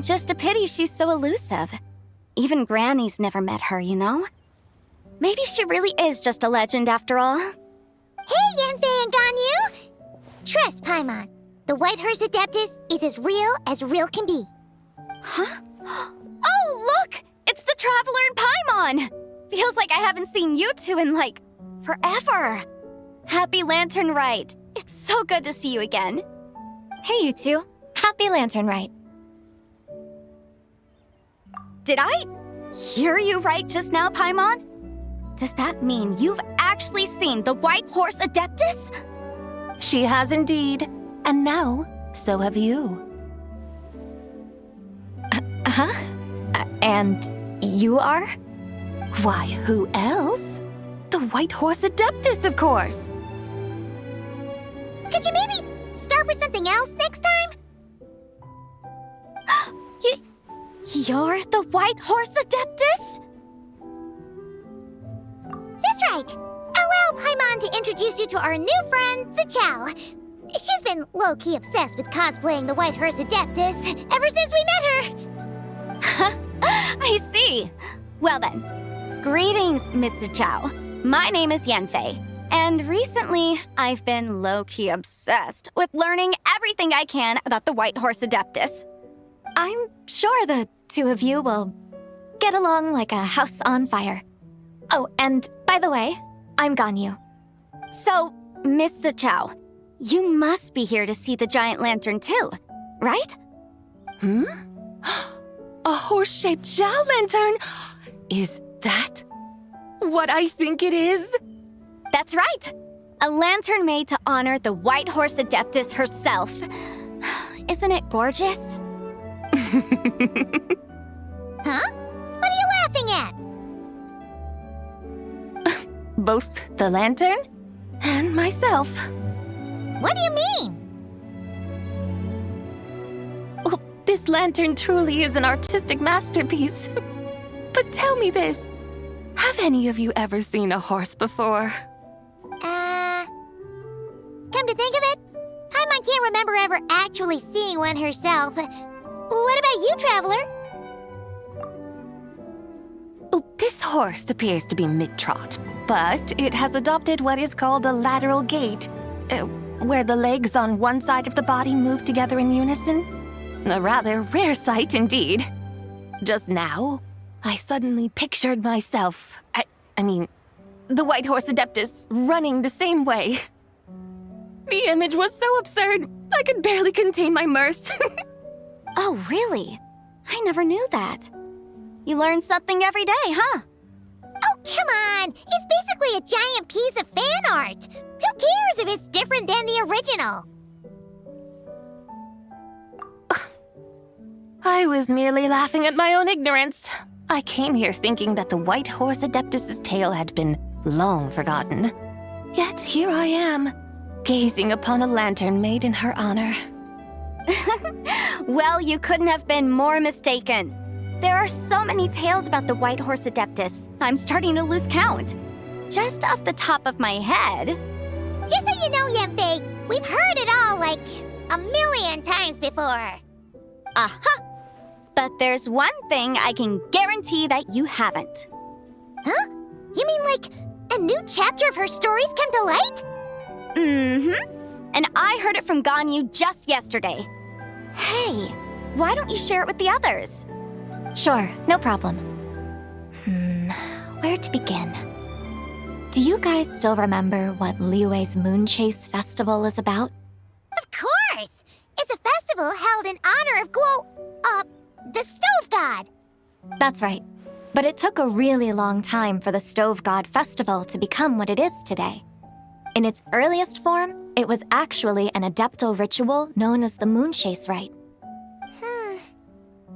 Just a pity she's so elusive. Even Granny's never met her, you know? Maybe she really is just a legend after all. Hey, Yanfei and Ganyu! Trust, Paimon. The Whitehorse Adeptus is as real can be. Huh? Oh, look! It's the Traveler and Paimon! Feels like I haven't seen you two in, like, forever. Happy Lanternlit. It's so good to see you again. Hey, you two. Happy Lanternlit. Did I hear you right just now, Paimon? Does that mean you've actually seen the Whitehorse Adeptus? She has indeed. And now, so have you. And you are? Why, who else? The Whitehorse Adeptus, of course. Could you maybe start with something else next time? You're the Whitehorse Adeptus? That's right. Allow Paimon to introduce you to our new friend, Zichao. She's been low-key obsessed with cosplaying the Whitehorse Adeptus ever since we met her. I see. Well then, greetings, Miss Zichao. My name is Yanfei, and recently I've been low-key obsessed with learning everything I can about the Whitehorse Adeptus. I'm sure the two of you will get along like a house on fire. Oh, and by the way, I'm Ganyu. So, Miss Zichao, you must be here to see the giant lantern too, right? A horse-shaped Zhao lantern! Is that what I think it is? That's right! A lantern made to honor the White Horse Adeptus herself. Isn't it gorgeous? Huh? What are you laughing at? Both the lantern and myself. What do you mean? Well, this lantern truly is an artistic masterpiece. But tell me this, have any of you ever seen a horse before? Come to think of it, Paimon can't remember ever actually seeing one herself. What about you, Traveler? Oh, this horse appears to be mid-trot, but it has adopted what is called a lateral gait, where the legs on one side of the body move together in unison. A rather rare sight indeed. Just now, I suddenly pictured myself, I mean, the White Horse Adeptus running the same way. The image was so absurd, I could barely contain my mirth. Oh, really? I never knew that. You learn something every day, huh? Oh, come on! It's basically a giant piece of fan art! Who cares if it's different than the original? I was merely laughing at my own ignorance. I came here thinking that the White Horse Adeptus's tale had been long forgotten. Yet here I am, gazing upon a lantern made in her honor. Well, you couldn't have been more mistaken. There are so many tales about the White Horse Adeptus, I'm starting to lose count. Just off the top of my head... Just so you know, Yanfei, we've heard it all like a million times before. Aha! But there's one thing I can guarantee that you haven't. Huh? You mean like a new chapter of her stories come to light? Mm-hmm. And I heard it from Ganyu just yesterday. Hey, why don't you share it with the others? Sure, no problem. Where to begin? Do you guys still remember what Liyue's Moon Chase Festival is about? Of course! It's a festival held in honor of the Stove God. That's right. But it took a really long time for the Stove God Festival to become what it is today. In its earliest form, it was actually an adeptal ritual known as the Moon Chase Rite.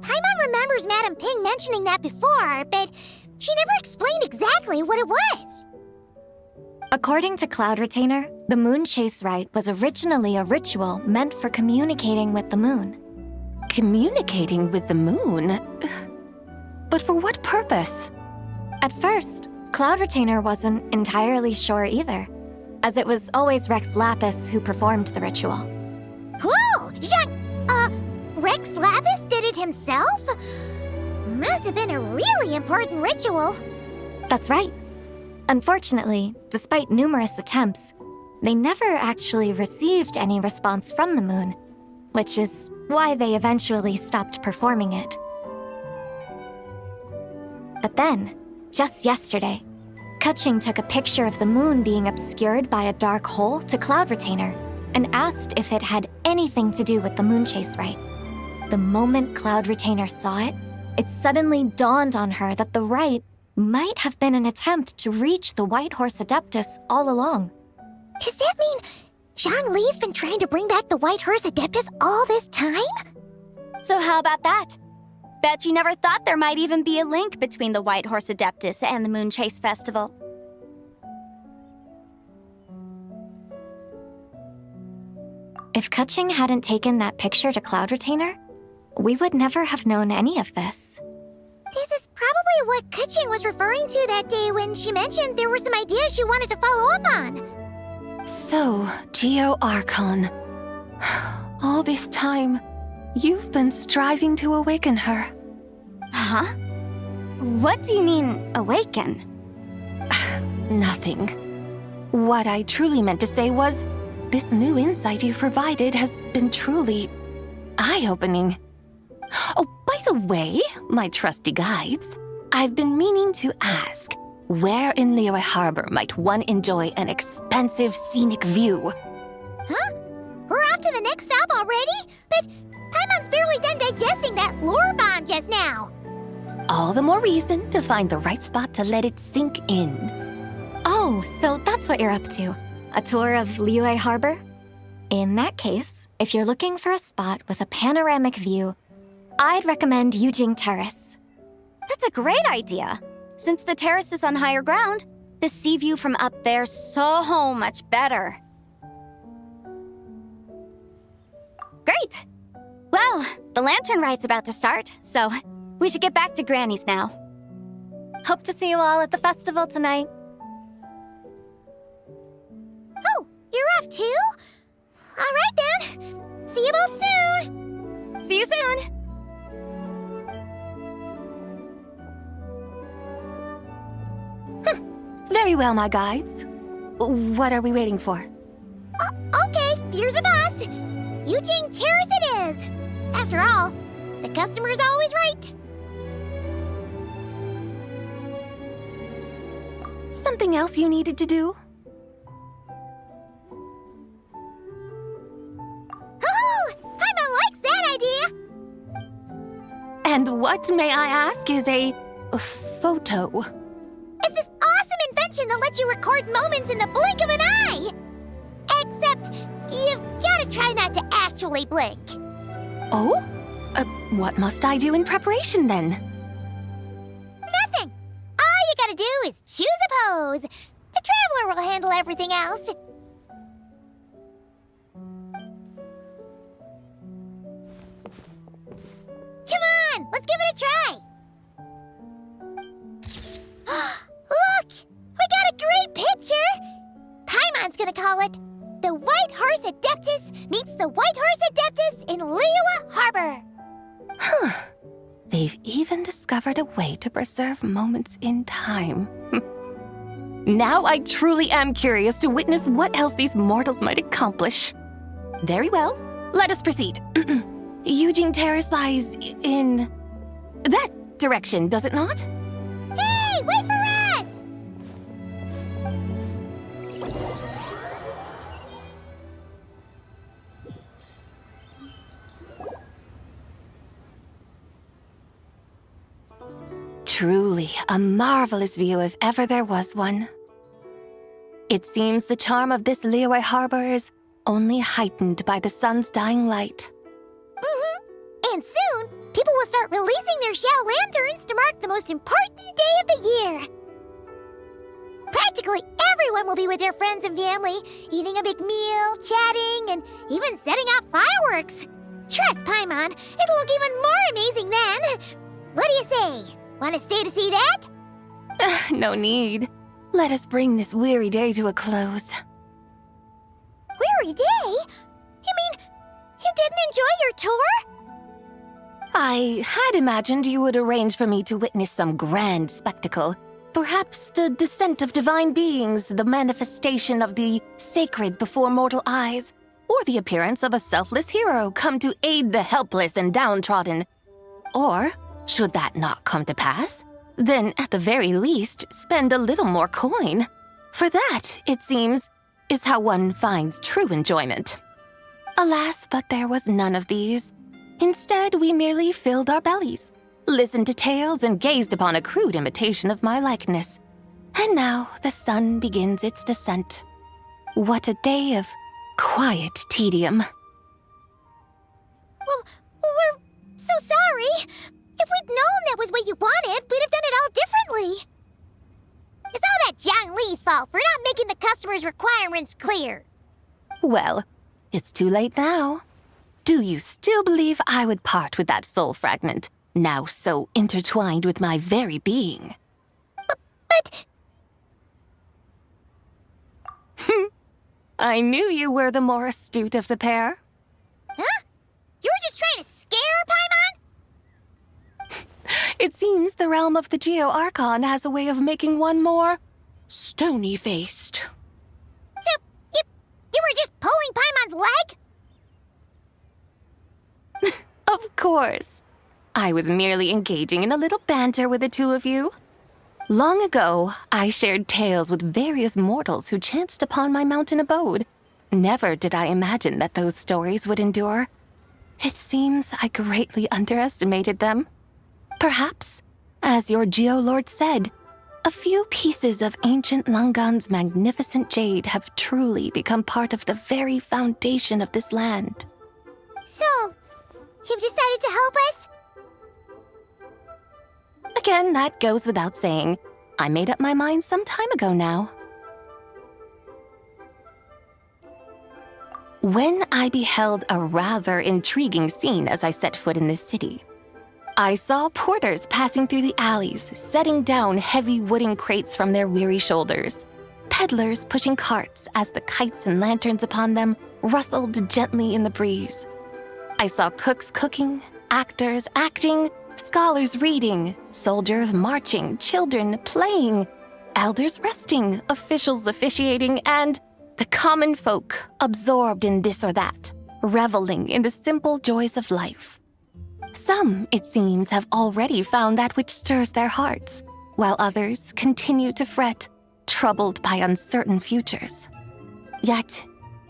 Paimon remembers Madame Ping mentioning that before, but she never explained exactly what it was. According to Cloud Retainer, the Moon Chase Rite was originally a ritual meant for communicating with the moon. Communicating with the moon? But for what purpose? At first, Cloud Retainer wasn't entirely sure either, as it was always Rex Lapis who performed the ritual. Whoa! Rex Lapis did it himself? Must have been a really important ritual. That's right. Unfortunately, despite numerous attempts, they never actually received any response from the moon, which is why they eventually stopped performing it. But then, just yesterday, Kaching took a picture of the moon being obscured by a dark hole to Cloud Retainer and asked if it had anything to do with the Moon Chase Rite. The moment Cloud Retainer saw it, it suddenly dawned on her that the rite might have been an attempt to reach the White Horse Adeptus all along. Does that mean Zhang Li's been trying to bring back the White Horse Adeptus all this time? So how about that? Bet you never thought there might even be a link between the White Horse Adeptus and the Moon Chase Festival. If Kaching hadn't taken that picture to Cloud Retainer, we would never have known any of this. This is probably what Kaching was referring to that day when she mentioned there were some ideas she wanted to follow up on. So, Geo Archon. All this time, you've been striving to awaken her. Huh? What do you mean, awaken? Nothing. What I truly meant to say was, this new insight you've provided has been truly eye-opening. Oh, by the way, my trusty guides, I've been meaning to ask, where in Liyue Harbor might one enjoy an expensive scenic view? Huh? We're off to the next stop already? But Paimon's barely done digesting that lore bomb just now. All the more reason to find the right spot to let it sink in. Oh, so that's what you're up to. A tour of Liyue Harbor? In that case, if you're looking for a spot with a panoramic view, I'd recommend Yujing Terrace. That's a great idea. Since the terrace is on higher ground, the sea view from up there's so much better. Great! Well, the lantern rite's about to start, so we should get back to Granny's now. Hope to see you all at the festival tonight. Oh, you're off too? All right then. See you both soon. See you soon. Very well, my guides. What are we waiting for? Okay, you're the boss. Yujing Terrace it is. After all, the customer's always right. Something else you needed to do? Oh, Paimon likes that idea. And what, may I ask, is a photo? It's this awesome invention that lets you record moments in the blink of an eye. Except, you've gotta try not to actually blink. Oh? What must I do in preparation then? Nothing. All you gotta do is choose a pose. The Traveler will handle everything else. Come on, let's give it a try. Look! We got a great picture! Paimon's gonna call it The White Horse Adeptus Meets the White Horse Adeptus in Liyue Harbor. Huh. They've even discovered a way to preserve moments in time. Now I truly am curious to witness what else these mortals might accomplish. Very well, let us proceed. Yujing Terrace lies in that direction, does it not? Hey, wait for us! Truly a marvelous view if ever there was one. It seems the charm of this Liyue Harbor is only heightened by the sun's dying light. And soon, people will start releasing their shell lanterns to mark the most important day of the year. Practically everyone will be with their friends and family, eating a big meal, chatting, and even setting off fireworks. Trust Paimon, it'll look even more amazing then. What do you say? Want to stay to see that? No need. Let us bring this weary day to a close. Weary day? You mean you didn't enjoy your tour? I had imagined you would arrange for me to witness some grand spectacle. Perhaps the descent of divine beings, the manifestation of the sacred before mortal eyes, or the appearance of a selfless hero come to aid the helpless and downtrodden. Or, should that not come to pass, then at the very least spend a little more coin. For that, it seems, is how one finds true enjoyment. Alas, but there was none of these. Instead, we merely filled our bellies, listened to tales, and gazed upon a crude imitation of my likeness. And now the sun begins its descent. What a day of quiet tedium. Well, we're so sorry. If we'd known that was what you wanted, we'd have done it all differently. It's all that Zhang Li's fault for not making the customer's requirements clear. Well, it's too late now. Do you still believe I would part with that soul fragment, now so intertwined with my very being? But... I knew you were the more astute of the pair. Huh? You were just trying to scare Paimon? It seems the realm of the Geo-Archon has a way of making one more stony-faced. So, you were just pulling Paimon's leg? Of course. I was merely engaging in a little banter with the two of you. Long ago, I shared tales with various mortals who chanced upon my mountain abode. Never did I imagine that those stories would endure. It seems I greatly underestimated them. Perhaps, as your Geolord said, a few pieces of ancient Langan's magnificent jade have truly become part of the very foundation of this land. So, you've decided to help us? Again, that goes without saying. I made up my mind some time ago now. When I beheld a rather intriguing scene as I set foot in this city, I saw porters passing through the alleys, setting down heavy wooden crates from their weary shoulders, peddlers pushing carts as the kites and lanterns upon them rustled gently in the breeze. I saw cooks cooking, actors acting, scholars reading, soldiers marching, children playing, elders resting, officials officiating, and the common folk absorbed in this or that, reveling in the simple joys of life. Some, it seems, have already found that which stirs their hearts, while others continue to fret, troubled by uncertain futures. Yet,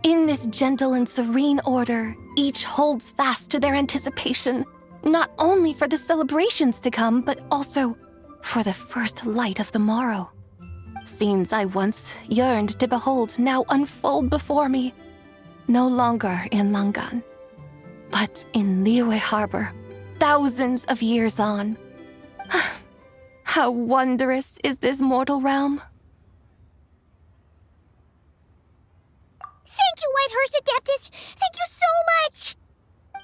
in this gentle and serene order, each holds fast to their anticipation, not only for the celebrations to come, but also for the first light of the morrow. Scenes I once yearned to behold now unfold before me, no longer in Langan, but in Liyue Harbor, thousands of years on. How wondrous is this mortal realm! Thank you, Whitehorse Adeptus! Thank you so much!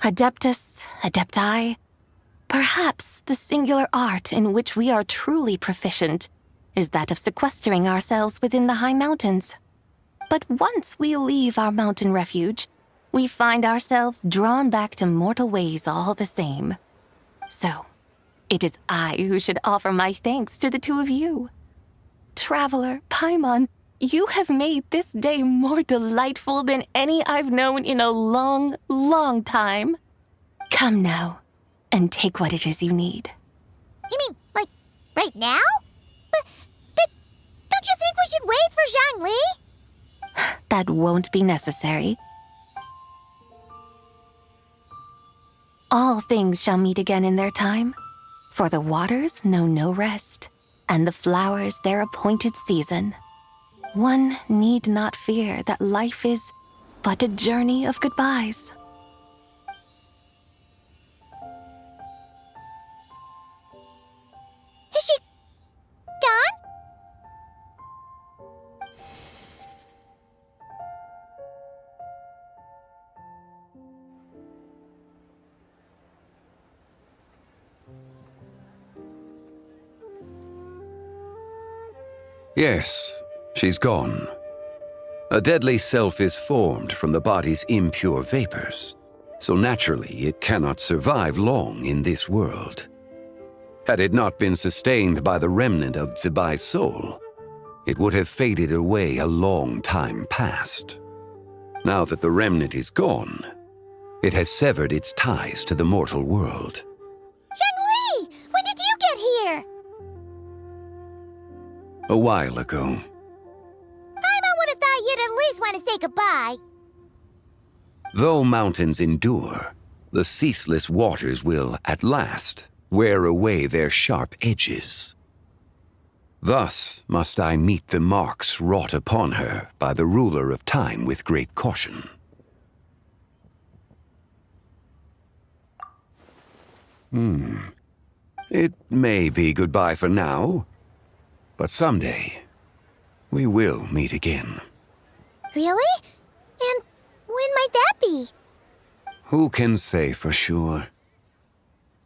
Adeptus, Adepti, perhaps the singular art in which we are truly proficient is that of sequestering ourselves within the high mountains. But once we leave our mountain refuge, we find ourselves drawn back to mortal ways all the same. So, it is I who should offer my thanks to the two of you. Traveler, Paimon, you have made this day more delightful than any I've known in a long, long time. Come now, and take what it is you need. You mean, like, right now? But don't you think we should wait for Zhangli? That won't be necessary. All things shall meet again in their time, for the waters know no rest, and the flowers their appointed season. One need not fear that life is but a journey of goodbyes. Is she gone? Yes, she's gone. A deadly self is formed from the body's impure vapors, so naturally it cannot survive long in this world. Had it not been sustained by the remnant of Zibai's soul, it would have faded away a long time past. Now that the remnant is gone, it has severed its ties to the mortal world. Zhangli! When did you get here? A while ago. Paimon would have thought you'd at least want to say goodbye. Though mountains endure, the ceaseless waters will, at last, wear away their sharp edges. Thus must I meet the marks wrought upon her by the ruler of time with great caution. It may be goodbye for now, but someday we will meet again. Really? And when might that be? Who can say for sure?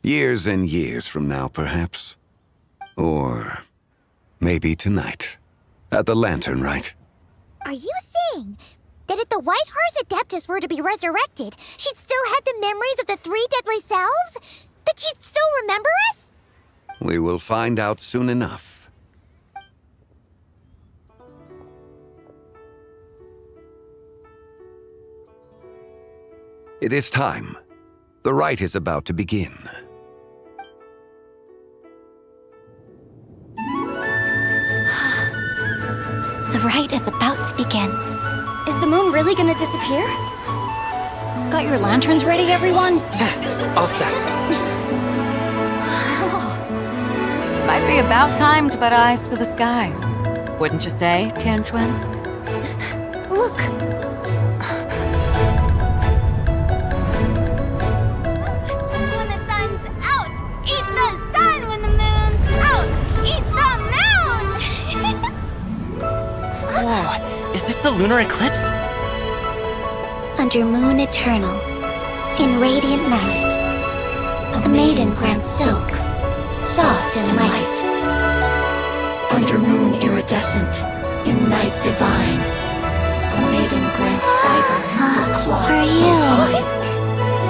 Years and years from now, perhaps. Or maybe tonight, at the Lanternlit. Are you saying that if the Whitehorse Adeptus were to be resurrected, she'd still have the memories of the three deadly selves? That she'd still remember us? We will find out soon enough. It is time. The rite is about to begin. The rite is about to begin. Is the moon really gonna disappear? Got your lanterns ready, everyone? All set. Might be about time to put eyes to the sky. Wouldn't you say, Tianchuan? Look! When the sun's out, eat the sun. When the moon's out, eat the moon. Whoa, is this the lunar eclipse? Under moon eternal, in radiant night, a maiden grants silk, soft and light. Under moon iridescent, in night divine, a maiden grants fiber for cloth For so you. fine.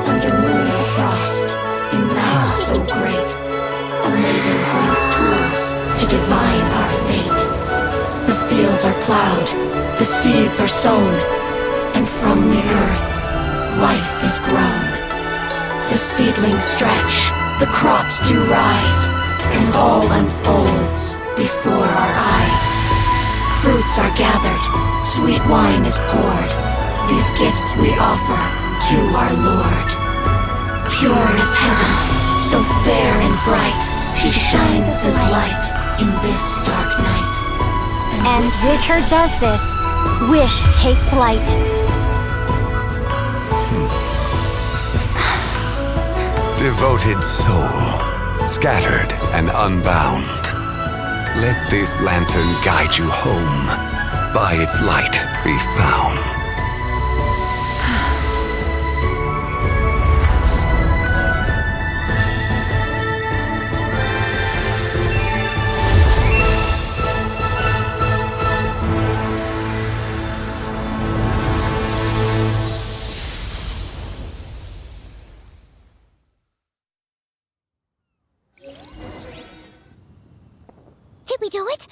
Under moon of frost, in night so great, a maiden grants tools to divine our fate. The fields are plowed, the seeds are sown, and from the earth, life is grown. The seedlings stretch, the crops do rise, and all unfolds before our eyes. Fruits are gathered, sweet wine is poured. These gifts we offer to our Lord. Pure as heaven, so fair and bright, she shines as light in this dark night. And with her does this, wish take flight. Devoted soul, scattered and unbound, let this lantern guide you home, by its light be found. Did we do it?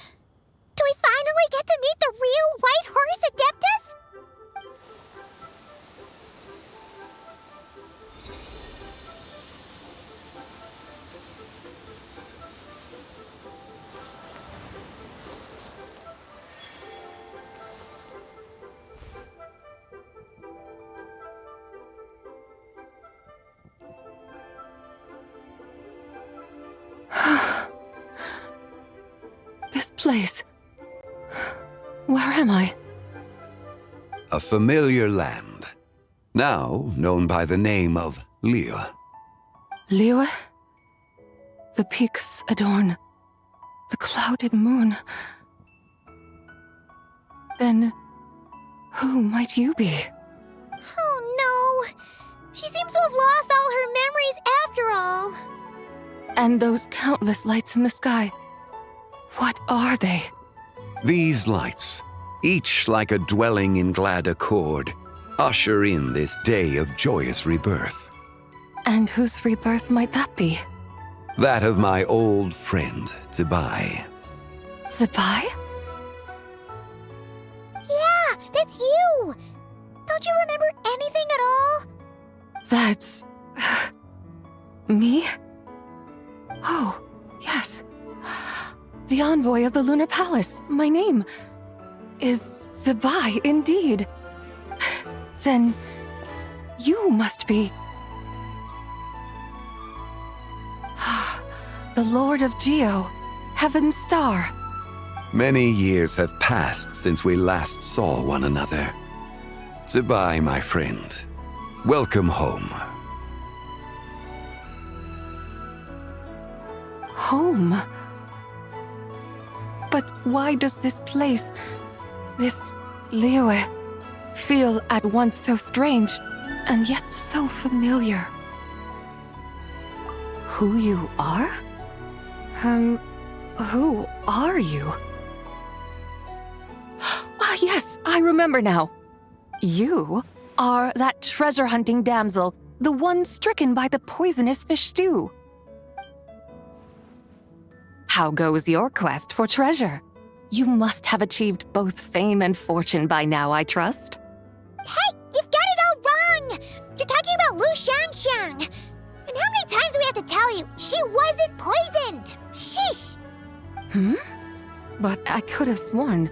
Do we finally get to meet the real White Horse Adeptus? This place. Where am I? A familiar land, now known by the name of Liyue. Liyue? The peaks adorn the clouded moon. Then, who might you be? Oh no! She seems to have lost all her memories after all. And those countless lights in the sky. What are they? These lights, each like a dwelling in glad accord, usher in this day of joyous rebirth. And whose rebirth might that be? That of my old friend, Zibai. Zibai? Yeah, that's you! Don't you remember anything at all? That's... me? Oh, yes. The envoy of the Lunar Palace. My name is Zibai, indeed. Then you must be... the Lord of Geo, Heaven's Star. Many years have passed since we last saw one another. Zibai, my friend, welcome home. Home? But why does this place, this Liyue, feel at once so strange and yet so familiar? Who you are? Who are you? Ah, yes, I remember now. You are that treasure-hunting damsel, the one stricken by the poisonous fish stew. How goes your quest for treasure? You must have achieved both fame and fortune by now, I trust. Hey, you've got it all wrong! You're talking about Lu Xiangxiang. And how many times do we have to tell you? She wasn't poisoned! Sheesh! But I could have sworn...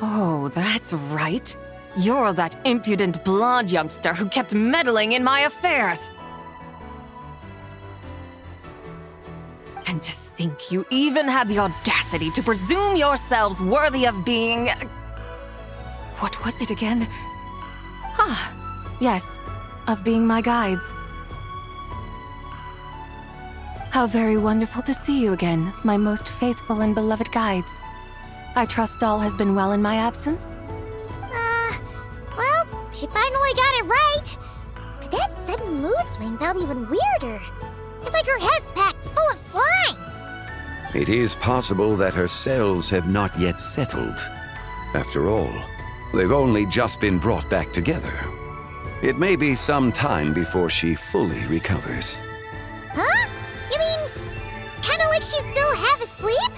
Oh, that's right. You're that impudent blonde youngster who kept meddling in my affairs. And to think you even had the audacity to presume yourselves worthy of being... What was it again? Yes, of being my guides. How very wonderful to see you again, my most faithful and beloved guides. I trust all has been well in my absence? Well, she finally got it right. But that sudden mood swing felt even weirder. It's like her head's packed full of slimes. It is possible that her cells have not yet settled. After all, they've only just been brought back together. It may be some time before she fully recovers. Huh? You mean, kinda like she's still half asleep?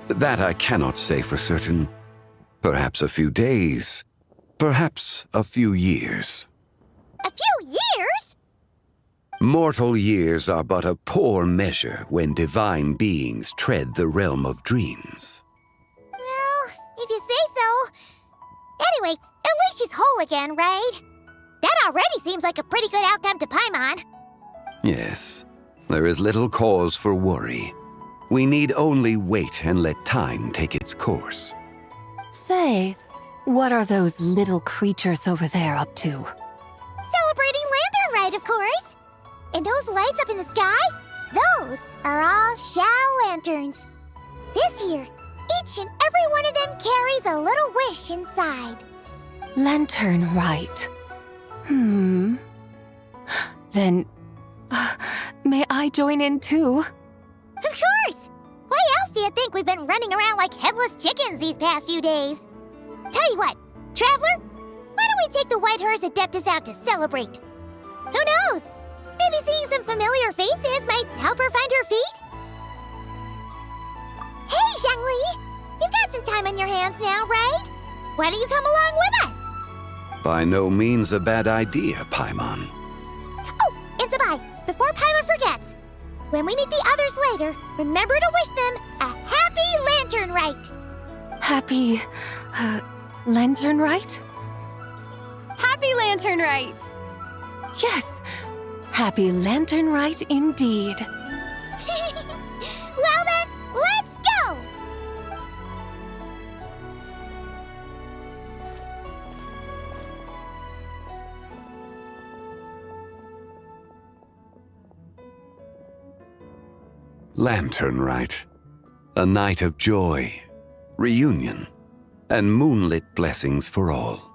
That I cannot say for certain. Perhaps a few days. Perhaps a few years. A few years? Mortal years are but a poor measure when divine beings tread the realm of dreams. Well, if you say so. Anyway, at least she's whole again, right? That already seems like a pretty good outcome to Paimon. Yes, there is little cause for worry. We need only wait and let time take its course. Say, what are those little creatures over there up to? Celebrating Lanternlit, of course. And those lights up in the sky? Those are all Shao lanterns. This year, each and every one of them carries a little wish inside. Lanternlit. Then, may I join in too? Of course! Why else do you think we've been running around like headless chickens these past few days? Tell you what, Traveler, why don't we take the White Horse Adeptus out to celebrate? Who knows? Maybe seeing some familiar faces might help her find her feet? Hey, Zhangli! You've got some time on your hands now, right? Why don't you come along with us? By no means a bad idea, Paimon. Oh, and Sabai, before Paimon forgets, when we meet the others later, remember to wish them a happy Lanternlit! Happy... Lanternlit? Happy Lanternlit! Yes! Happy Lanternlit indeed. Well then, let's go! Lanternlit. A night of joy, reunion, and moonlit blessings for all.